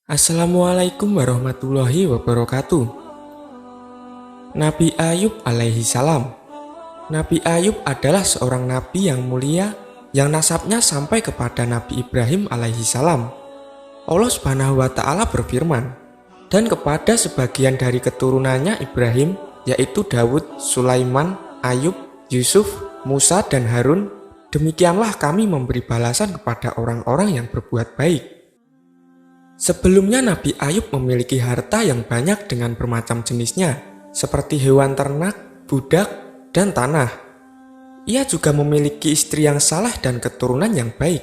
Assalamualaikum warahmatullahi wabarakatuh. Nabi Ayub alaihi salam. Nabi Ayub adalah seorang nabi yang mulia yang nasabnya sampai kepada Nabi Ibrahim alaihi salam. Allah Subhanahu wa taala berfirman, dan kepada sebagian dari keturunannya Ibrahim, yaitu Daud, Sulaiman, Ayub, Yusuf, Musa dan Harun, demikianlah kami memberi balasan kepada orang-orang yang berbuat baik. Sebelumnya Nabi Ayub memiliki harta yang banyak dengan bermacam jenisnya, seperti hewan ternak, budak, dan tanah. Ia juga memiliki istri yang saleh dan keturunan yang baik.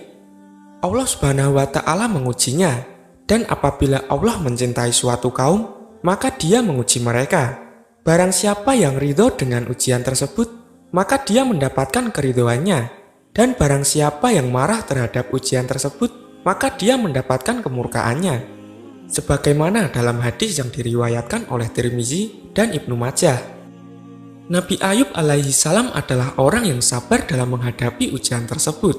Allah Subhanahu wa taala mengujinya, dan apabila Allah mencintai suatu kaum, maka Dia menguji mereka. Barang siapa yang ridho dengan ujian tersebut, maka dia mendapatkan keridhoannya. Dan barang siapa yang marah terhadap ujian tersebut, maka dia mendapatkan kemurkaannya. Sebagaimana dalam hadis yang diriwayatkan oleh Tirmizi dan Ibnu Majah. Nabi Ayub alaihi salam adalah orang yang sabar dalam menghadapi ujian tersebut.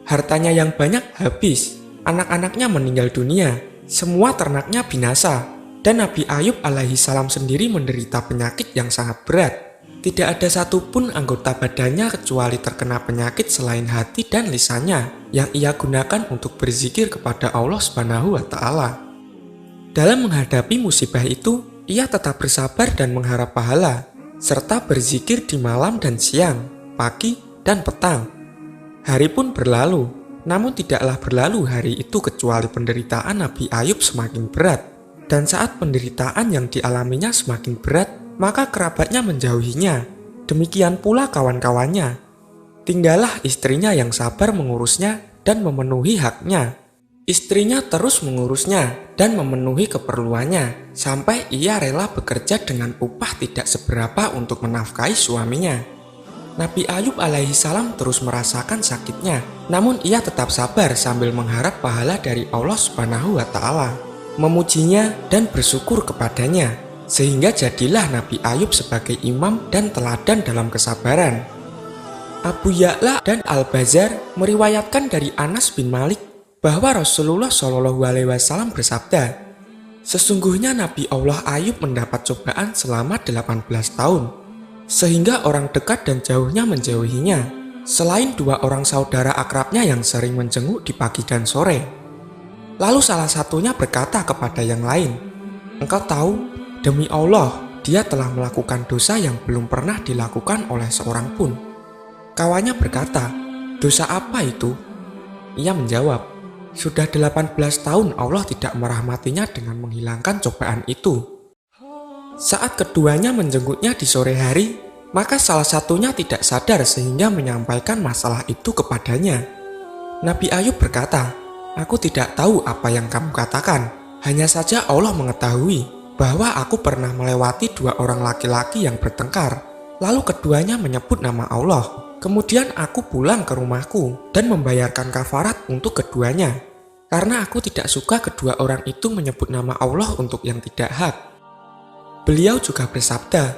Hartanya yang banyak habis, anak-anaknya meninggal dunia, semua ternaknya binasa, dan Nabi Ayub alaihi salam sendiri menderita penyakit yang sangat berat. Tidak ada satupun anggota badannya kecuali terkena penyakit selain hati dan lisannya yang ia gunakan untuk berzikir kepada Allah Subhanahu wa taala. Dalam menghadapi musibah itu, ia tetap bersabar dan mengharap pahala, serta berzikir di malam dan siang, pagi dan petang. Hari pun berlalu, namun tidaklah berlalu hari itu kecuali penderitaan Nabi Ayub semakin berat. Dan saat penderitaan yang dialaminya semakin berat, maka kerabatnya menjauhinya, demikian pula kawan-kawannya. Tinggallah istrinya yang sabar mengurusnya dan memenuhi haknya. Istrinya terus mengurusnya dan memenuhi keperluannya, sampai ia rela bekerja dengan upah tidak seberapa untuk menafkahi suaminya. Nabi Ayub alaihi salam terus merasakan sakitnya, namun ia tetap sabar sambil mengharap pahala dari Allah Subhanahu wa taala, memujinya dan bersyukur kepadanya. Sehingga jadilah Nabi Ayub sebagai imam dan teladan dalam kesabaran. Abu Ya'la dan Al-Bazar meriwayatkan dari Anas bin Malik bahwa Rasulullah Shallallahu Alaihi Wasallam bersabda, sesungguhnya Nabi Allah Ayub mendapat cobaan selama 18 tahun, sehingga orang dekat dan jauhnya menjauhinya, selain dua orang saudara akrabnya yang sering menjenguk di pagi dan sore. Lalu salah satunya berkata kepada yang lain, engkau tahu, demi Allah, dia telah melakukan dosa yang belum pernah dilakukan oleh seorang pun. Kawannya berkata, dosa apa itu? Ia menjawab, sudah 18 tahun Allah tidak merahmatinya dengan menghilangkan cobaan itu. Saat keduanya menjenguknya di sore hari, maka salah satunya tidak sadar sehingga menyampaikan masalah itu kepadanya. Nabi Ayub berkata, aku tidak tahu apa yang kamu katakan, hanya saja Allah mengetahui bahwa aku pernah melewati dua orang laki-laki yang bertengkar, lalu keduanya menyebut nama Allah. Kemudian aku pulang ke rumahku dan membayarkan kafarat untuk keduanya, karena aku tidak suka kedua orang itu menyebut nama Allah untuk yang tidak hak. Beliau juga bersabda,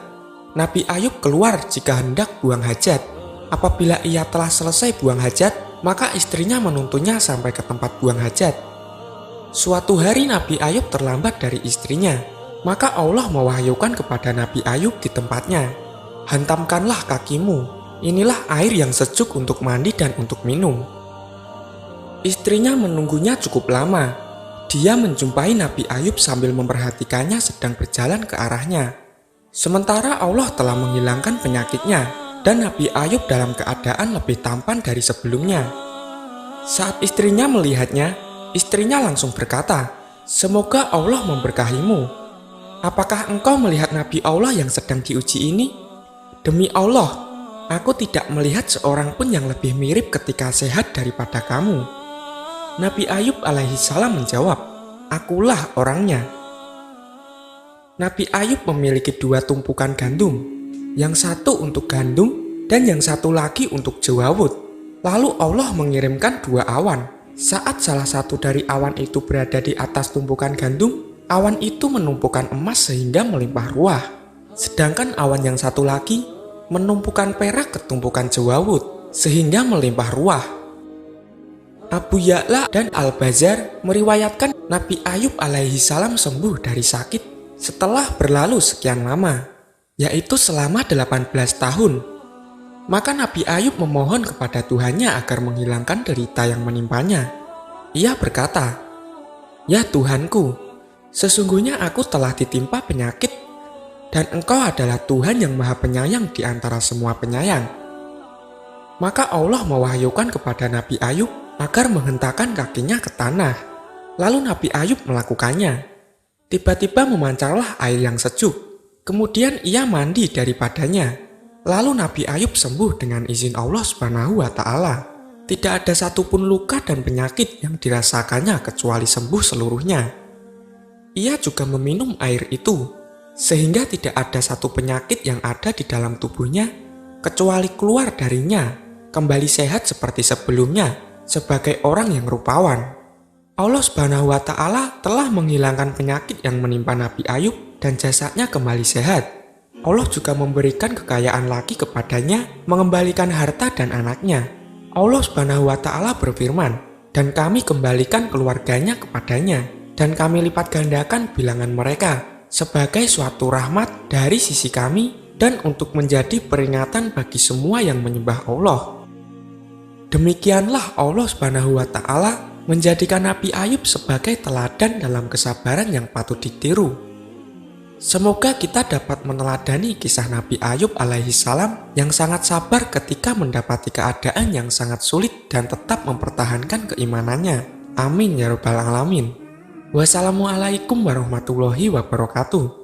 Nabi Ayub keluar jika hendak buang hajat. Apabila ia telah selesai buang hajat, maka istrinya menuntunnya sampai ke tempat buang hajat. Suatu hari Nabi Ayub terlambat dari istrinya. Maka Allah mewahyukan kepada Nabi Ayub di tempatnya, hantamkanlah kakimu, inilah air yang sejuk untuk mandi dan untuk minum. Istrinya menunggunya cukup lama. Dia menjumpai Nabi Ayub sambil memperhatikannya sedang berjalan ke arahnya. Sementara Allah telah menghilangkan penyakitnya, dan Nabi Ayub dalam keadaan lebih tampan dari sebelumnya. Saat istrinya melihatnya, istrinya langsung berkata, semoga Allah memberkahimu. Apakah engkau melihat Nabi Allah yang sedang diuji ini? Demi Allah, aku tidak melihat seorang pun yang lebih mirip ketika sehat daripada kamu. Nabi Ayub alaihi salam menjawab, akulah orangnya. Nabi Ayub memiliki dua tumpukan gandum, yang satu untuk gandum dan yang satu lagi untuk jewawut. Lalu Allah mengirimkan dua awan. Saat salah satu dari awan itu berada di atas tumpukan gandum, awan itu menumpukan emas sehingga melimpah ruah. Sedangkan awan yang satu lagi menumpukan perak ke tumpukan jewawut sehingga melimpah ruah. Abu Ya'la dan Al-Bazar meriwayatkan Nabi Ayub alaihi salam sembuh dari sakit setelah berlalu sekian lama, yaitu selama 18 tahun. Maka Nabi Ayub memohon kepada Tuhannya agar menghilangkan derita yang menimpanya. Ia berkata, "Ya Tuhanku, sesungguhnya aku telah ditimpa penyakit, dan Engkau adalah Tuhan yang Maha Penyayang di antara semua penyayang." Maka Allah mewahyukan kepada Nabi Ayub agar menghentakkan kakinya ke tanah. Lalu Nabi Ayub melakukannya. Tiba-tiba memancarlah air yang sejuk. Kemudian ia mandi daripadanya. Lalu Nabi Ayub sembuh dengan izin Allah Subhanahu wa Ta'ala. Tidak ada satupun luka dan penyakit yang dirasakannya kecuali sembuh seluruhnya. Ia juga meminum air itu, sehingga tidak ada satu penyakit yang ada di dalam tubuhnya kecuali keluar darinya, kembali sehat seperti sebelumnya, sebagai orang yang rupawan. Allah Subhanahu wa Ta'ala telah menghilangkan penyakit yang menimpa Nabi Ayub dan jasadnya kembali sehat. Allah juga memberikan kekayaan lagi kepadanya, mengembalikan harta dan anaknya. Allah Subhanahu wa Ta'ala berfirman, "Dan kami kembalikan keluarganya kepadanya, dan kami lipat gandakan bilangan mereka sebagai suatu rahmat dari sisi kami dan untuk menjadi peringatan bagi semua yang menyembah Allah." Demikianlah Allah Subhanahu wa Ta'ala menjadikan Nabi Ayub sebagai teladan dalam kesabaran yang patut ditiru. Semoga kita dapat meneladani kisah Nabi Ayub alaihi salam yang sangat sabar ketika mendapati keadaan yang sangat sulit dan tetap mempertahankan keimanannya. Amin ya rabbal alamin. Wassalamualaikum warahmatullahi wabarakatuh.